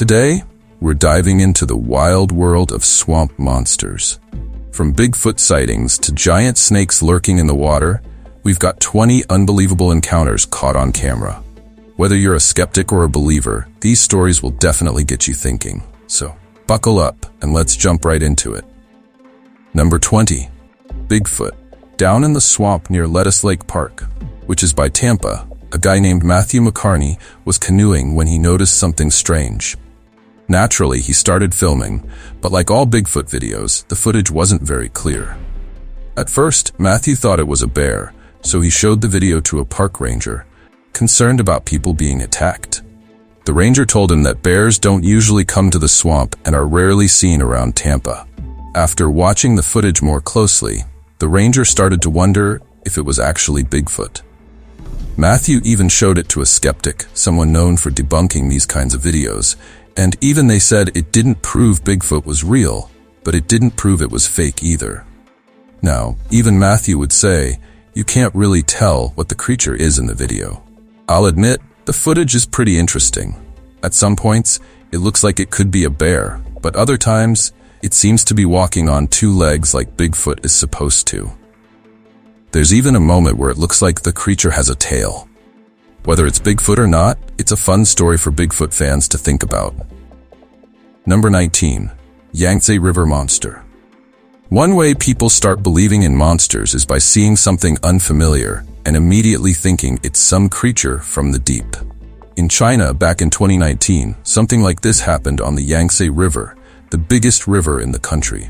Today, we're diving into the wild world of swamp monsters. From Bigfoot sightings to giant snakes lurking in the water, we've got 20 unbelievable encounters caught on camera. Whether you're a skeptic or a believer, these stories will definitely get you thinking. So, buckle up and let's jump right into it. Number 20. Bigfoot. Down in the swamp near Lettuce Lake Park, which is by Tampa, a guy named Matthew McCarney was canoeing when he noticed something strange. Naturally, he started filming, but like all Bigfoot videos, the footage wasn't very clear. At first, Matthew thought it was a bear, so he showed the video to a park ranger, concerned about people being attacked. The ranger told him that bears don't usually come to the swamp and are rarely seen around Tampa. After watching the footage more closely, the ranger started to wonder if it was actually Bigfoot. Matthew even showed it to a skeptic, someone known for debunking these kinds of videos, and even they said it didn't prove Bigfoot was real, but it didn't prove it was fake either. Now, even Matthew would say, you can't really tell what the creature is in the video. I'll admit, the footage is pretty interesting. At some points, it looks like it could be a bear, but other times, it seems to be walking on two legs like Bigfoot is supposed to. There's even a moment where it looks like the creature has a tail. Whether it's Bigfoot or not, it's a fun story for Bigfoot fans to think about. Number 19. Yangtze River Monster. One way people start believing in monsters is by seeing something unfamiliar and immediately thinking it's some creature from the deep. In China, back in 2019, something like this happened on the Yangtze River, the biggest river in the country.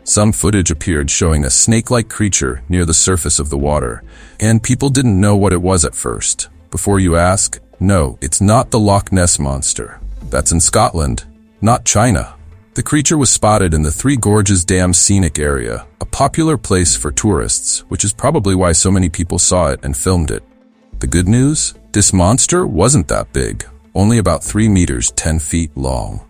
Some footage appeared showing a snake-like creature near the surface of the water, and people didn't know what it was at first. Before you ask, no, it's not the Loch Ness Monster. That's in Scotland, not China. The creature was spotted in the Three Gorges Dam Scenic Area, a popular place for tourists, which is probably why so many people saw it and filmed it. The good news? This monster wasn't that big, only about 3 meters 10 feet long.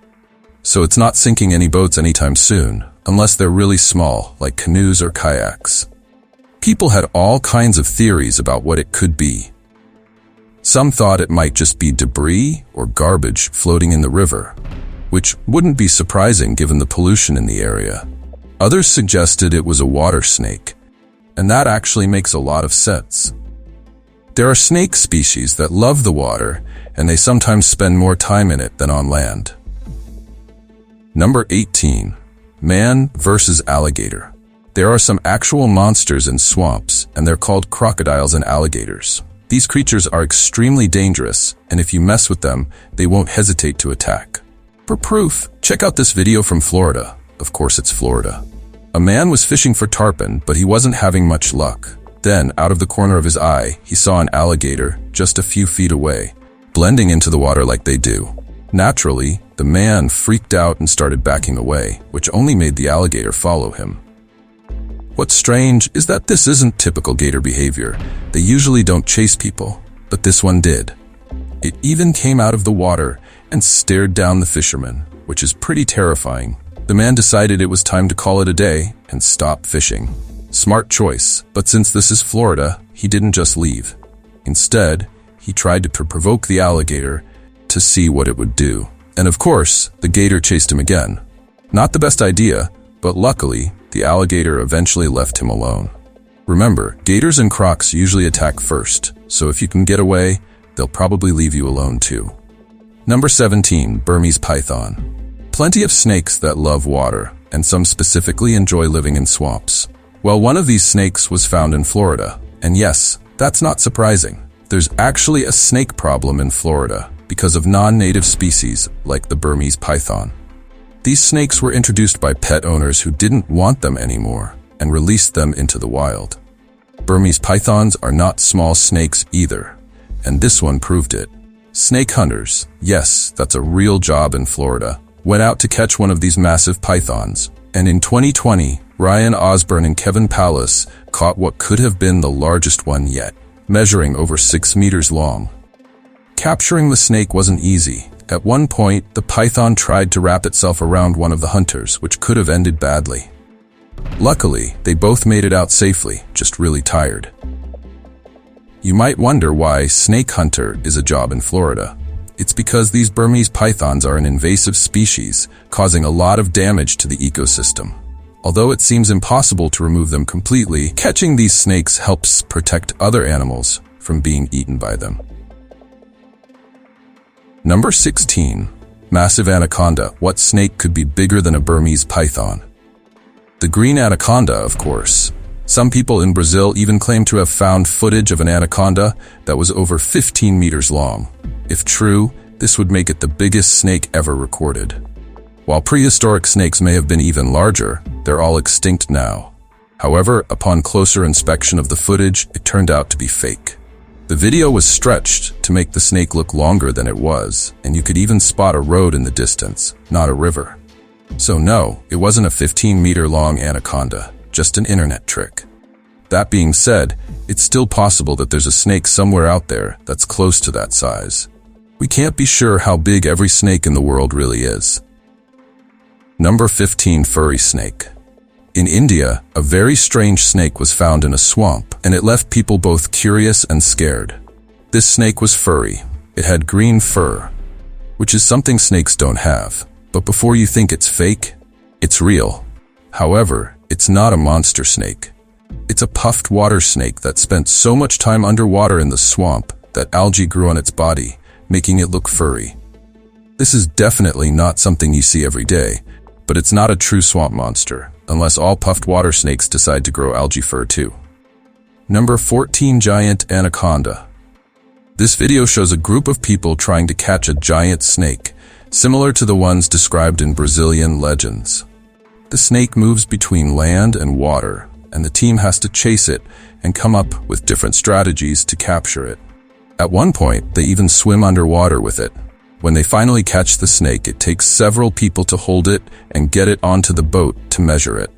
So it's not sinking any boats anytime soon, unless they're really small, like canoes or kayaks. People had all kinds of theories about what it could be. Some thought it might just be debris or garbage floating in the river, which wouldn't be surprising given the pollution in the area. Others suggested it was a water snake, and that actually makes a lot of sense. There are snake species that love the water, and they sometimes spend more time in it than on land. Number 18. Man versus alligator. There are some actual monsters in swamps, and they're called crocodiles and alligators. These creatures are extremely dangerous, and if you mess with them, they won't hesitate to attack. For proof, check out this video from Florida. Of course it's Florida. A man was fishing for tarpon, but he wasn't having much luck. Then, out of the corner of his eye, he saw an alligator just a few feet away, blending into the water like they do. Naturally, the man freaked out and started backing away, which only made the alligator follow him. What's strange is that this isn't typical gator behavior. They usually don't chase people, but this one did. It even came out of the water and stared down the fisherman, which is pretty terrifying. The man decided it was time to call it a day and stop fishing. Smart choice, but since this is Florida, he didn't just leave. Instead, he tried to provoke the alligator to see what it would do. And of course, the gator chased him again. Not the best idea, but luckily, the alligator eventually left him alone. Remember, gators and crocs usually attack first, so if you can get away, they'll probably leave you alone too. Number 17. Burmese Python. Plenty of snakes that love water, and some specifically enjoy living in swamps. Well, one of these snakes was found in Florida, and yes, that's not surprising. There's actually a snake problem in Florida because of non-native species like the Burmese python. These snakes were introduced by pet owners who didn't want them anymore and released them into the wild. Burmese pythons are not small snakes either, and this one proved it. Snake hunters, yes, that's a real job in Florida, went out to catch one of these massive pythons, and in 2020, Ryan Osborne and Kevin Pallas caught what could have been the largest one yet, measuring over 6 meters long. Capturing the snake wasn't easy. At one point, the python tried to wrap itself around one of the hunters, which could have ended badly. Luckily, they both made it out safely, just really tired. You might wonder why snake hunter is a job in Florida. It's because these Burmese pythons are an invasive species, causing a lot of damage to the ecosystem. Although it seems impossible to remove them completely, catching these snakes helps protect other animals from being eaten by them. Number 16. Massive anaconda. What snake could be bigger than a Burmese python? The green anaconda, of course. Some people in Brazil even claim to have found footage of an anaconda that was over 15 meters long. If true, this would make it the biggest snake ever recorded. While prehistoric snakes may have been even larger, they're all extinct now. However, upon closer inspection of the footage, it turned out to be fake. The video was stretched to make the snake look longer than it was, and you could even spot a road in the distance, not a river. So no, it wasn't a 15-meter-long anaconda, just an internet trick. That being said, it's still possible that there's a snake somewhere out there that's close to that size. We can't be sure how big every snake in the world really is. Number 15. Furry snake. In India, a very strange snake was found in a swamp, and it left people both curious and scared. This snake was furry. It had green fur, which is something snakes don't have. But before you think it's fake, it's real. However, it's not a monster snake. It's a puffed water snake that spent so much time underwater in the swamp that algae grew on its body, making it look furry. This is definitely not something you see every day, but it's not a true swamp monster, unless all puffed water snakes decide to grow algae fur too. Number 14. Giant anaconda. This video shows a group of people trying to catch a giant snake, similar to the ones described in Brazilian legends. The snake moves between land and water, and the team has to chase it and come up with different strategies to capture it. At one point, they even swim underwater with it. When they finally catch the snake, it takes several people to hold it and get it onto the boat to measure it.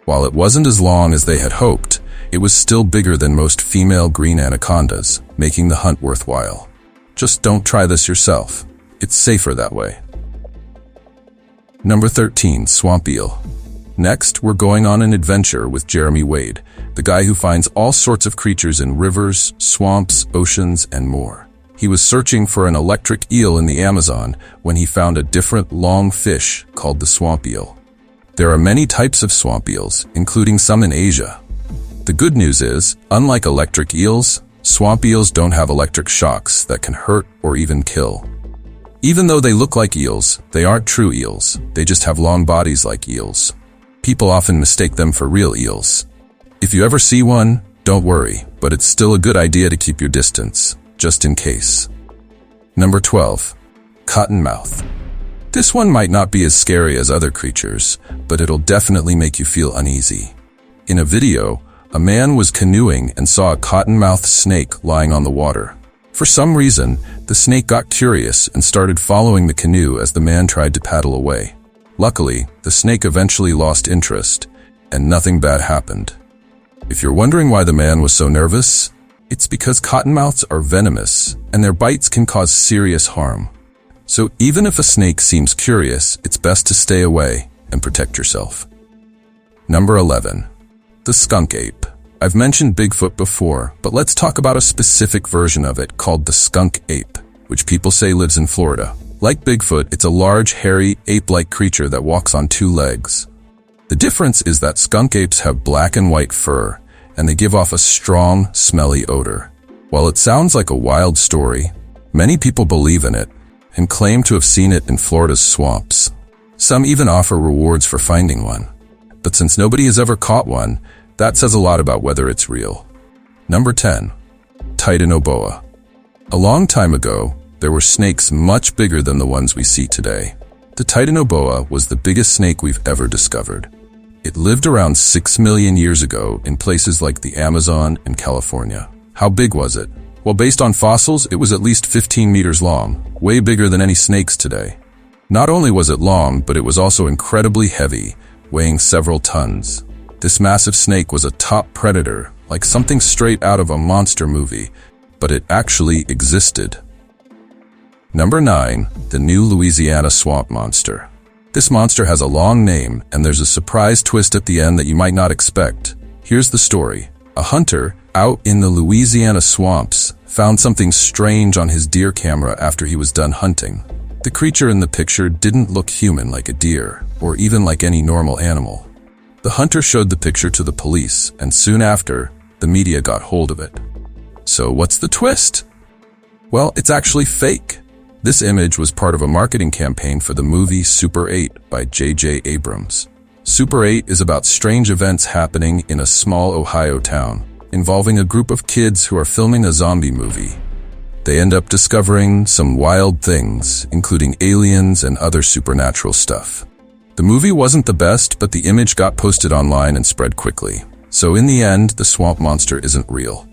While it wasn't as long as they had hoped, it was still bigger than most female green anacondas, making the hunt worthwhile. Just don't try this yourself. It's safer that way. Number 13. Swamp eel. Next, we're going on an adventure with Jeremy Wade, the guy who finds all sorts of creatures in rivers, swamps, oceans, and more. He was searching for an electric eel in the Amazon when he found a different long fish called the swamp eel. There are many types of swamp eels, including some in Asia. The good news is, unlike electric eels, swamp eels don't have electric shocks that can hurt or even kill. Even though they look like eels, they aren't true eels. They just have long bodies like eels. People often mistake them for real eels. If you ever see one, don't worry, but it's still a good idea to keep your distance, just in case. Number 12. Cottonmouth. This one might not be as scary as other creatures, but it'll definitely make you feel uneasy. In a video, a man was canoeing and saw a cottonmouth snake lying on the water. For some reason, the snake got curious and started following the canoe as the man tried to paddle away. Luckily, the snake eventually lost interest, and nothing bad happened. If you're wondering why the man was so nervous, it's because cottonmouths are venomous, and their bites can cause serious harm. So even if a snake seems curious, it's best to stay away and protect yourself. Number 11. The skunk ape. I've mentioned Bigfoot before, but let's talk about a specific version of it called the skunk ape, which people say lives in Florida. Like Bigfoot, it's a large, hairy, ape-like creature that walks on two legs. The difference is that skunk apes have black and white fur, and they give off a strong, smelly odor. While it sounds like a wild story, many people believe in it and claim to have seen it in Florida's swamps. Some even offer rewards for finding one. But since nobody has ever caught one, that says a lot about whether it's real. Number 10. Titanoboa. A long time ago, there were snakes much bigger than the ones we see today. The Titanoboa was the biggest snake we've ever discovered. It lived around 6 million years ago in places like the Amazon and California. How big was it? Well, based on fossils, it was at least 15 meters long, way bigger than any snakes today. Not only was it long, but it was also incredibly heavy, weighing several tons. This massive snake was a top predator, like something straight out of a monster movie, but it actually existed. Number 9. The new Louisiana swamp monster. This monster has a long name, and there's a surprise twist at the end that you might not expect. Here's the story. A hunter out in the Louisiana swamps, found something strange on his deer camera after he was done hunting. The creature in the picture didn't look human like a deer, or even like any normal animal. The hunter showed the picture to the police, and soon after, the media got hold of it. So what's the twist? Well, it's actually fake. This image was part of a marketing campaign for the movie Super 8 by J.J. Abrams. Super 8 is about strange events happening in a small Ohio town, involving a group of kids who are filming a zombie movie. They end up discovering some wild things, including aliens and other supernatural stuff. The movie wasn't the best, but the image got posted online and spread quickly. So in the end, the swamp monster isn't real.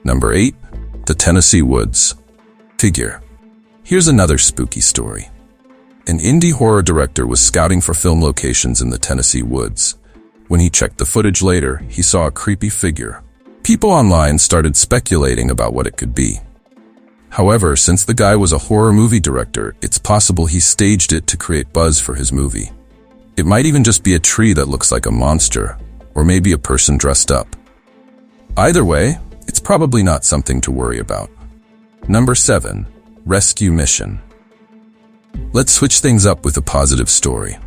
Number 8. The Tennessee Woods. Figure. Here's another spooky story. An indie horror director was scouting for film locations in the Tennessee woods. When he checked the footage later, he saw a creepy figure. People online started speculating about what it could be. However, since the guy was a horror movie director, it's possible he staged it to create buzz for his movie. It might even just be a tree that looks like a monster, or maybe a person dressed up. Either way, it's probably not something to worry about. Number 7. Rescue Mission. Let's switch things up with a positive story.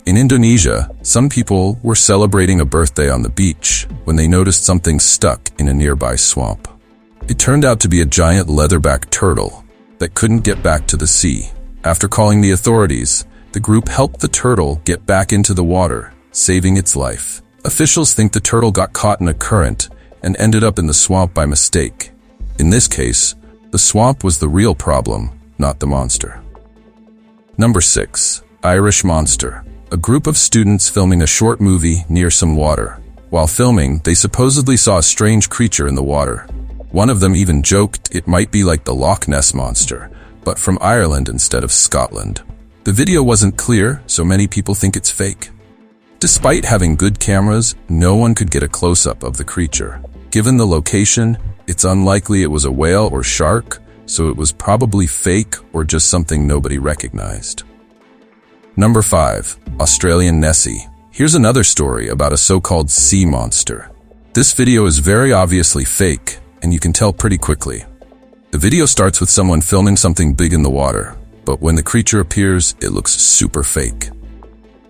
In Indonesia, some people were celebrating a birthday on the beach when they noticed something stuck in a nearby swamp. It turned out to be a giant leatherback turtle that couldn't get back to the sea. After calling the authorities, the group helped the turtle get back into the water, saving its life. Officials think the turtle got caught in a current and ended up in the swamp by mistake. In this case, the swamp was the real problem, not the monster. Number 6. Irish Monster. A group of students filming a short movie near some water. While filming, they supposedly saw a strange creature in the water. One of them even joked it might be like the Loch Ness Monster, but from Ireland instead of Scotland. The video wasn't clear, so many people think it's fake. Despite having good cameras, no one could get a close-up of the creature. Given the location, it's unlikely it was a whale or shark, so it was probably fake or just something nobody recognized. Number 5. Australian Nessie. Here's another story about a so-called sea monster. This video is very obviously fake, and you can tell pretty quickly. The video starts with someone filming something big in the water, but when the creature appears, it looks super fake.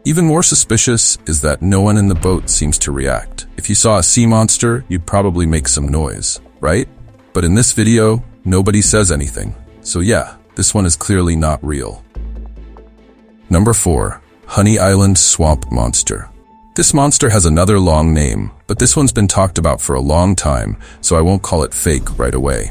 Even more suspicious is that no one in the boat seems to react. If you saw a sea monster, you'd probably make some noise, right? But in this video, nobody says anything. So yeah, this one is clearly not real. Number 4. Honey Island Swamp Monster. This monster has another long name, but this one's been talked about for a long time, so I won't call it fake right away.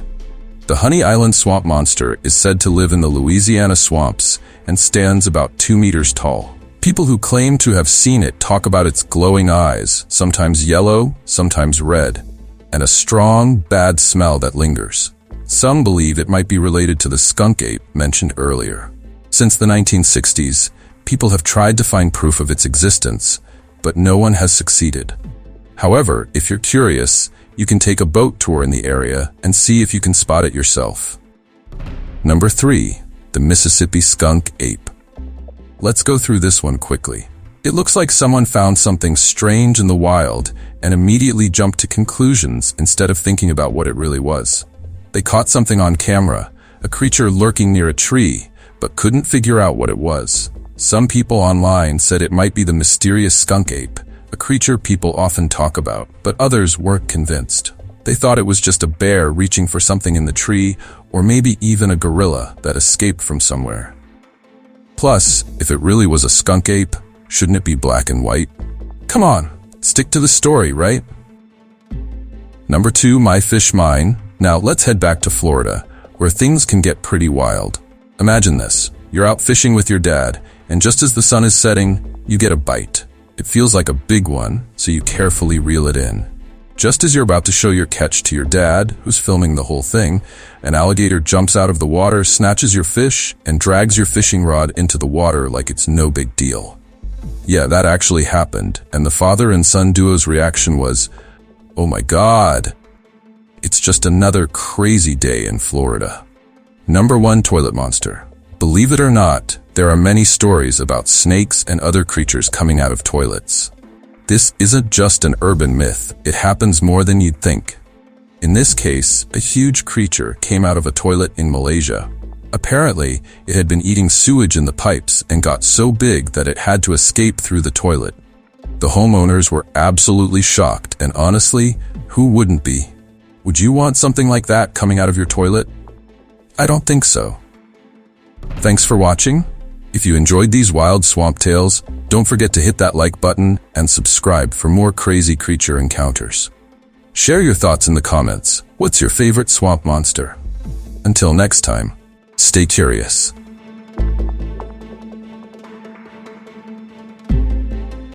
The Honey Island Swamp Monster is said to live in the Louisiana swamps and stands about 2 meters tall. People who claim to have seen it talk about its glowing eyes, sometimes yellow, sometimes red, and a strong, bad smell that lingers. Some believe it might be related to the skunk ape mentioned earlier. Since the 1960s, people have tried to find proof of its existence, but no one has succeeded. However, if you're curious, you can take a boat tour in the area and see if you can spot it yourself. Number 3. The Mississippi Skunk Ape. Let's go through this one quickly. It looks like someone found something strange in the wild and immediately jumped to conclusions instead of thinking about what it really was. They caught something on camera, a creature lurking near a tree, but couldn't figure out what it was. Some people online said it might be the mysterious skunk ape, a creature people often talk about, but others weren't convinced. They thought it was just a bear reaching for something in the tree, or maybe even a gorilla that escaped from somewhere. Plus, if it really was a skunk ape, shouldn't it be black and white? Come on, stick to the story, right? Number 2, My Fish Mine. Now let's head back to Florida, where things can get pretty wild. Imagine this. You're out fishing with your dad, and just as the sun is setting, you get a bite. It feels like a big one, so you carefully reel it in. Just as you're about to show your catch to your dad, who's filming the whole thing, an alligator jumps out of the water, snatches your fish, and drags your fishing rod into the water like it's no big deal. Yeah, that actually happened, and the father and son duo's reaction was, "Oh my God." It's just another crazy day in Florida. Number 1, Toilet Monster. Believe it or not, there are many stories about snakes and other creatures coming out of toilets. This isn't just an urban myth, it happens more than you'd think. In this case, a huge creature came out of a toilet in Malaysia. Apparently, it had been eating sewage in the pipes and got so big that it had to escape through the toilet. The homeowners were absolutely shocked, and honestly, who wouldn't be? Would you want something like that coming out of your toilet? I don't think so. Thanks for watching. If you enjoyed these wild swamp tales, don't forget to hit that like button and subscribe for more crazy creature encounters. Share your thoughts in the comments. What's your favorite swamp monster? Until next time, stay curious.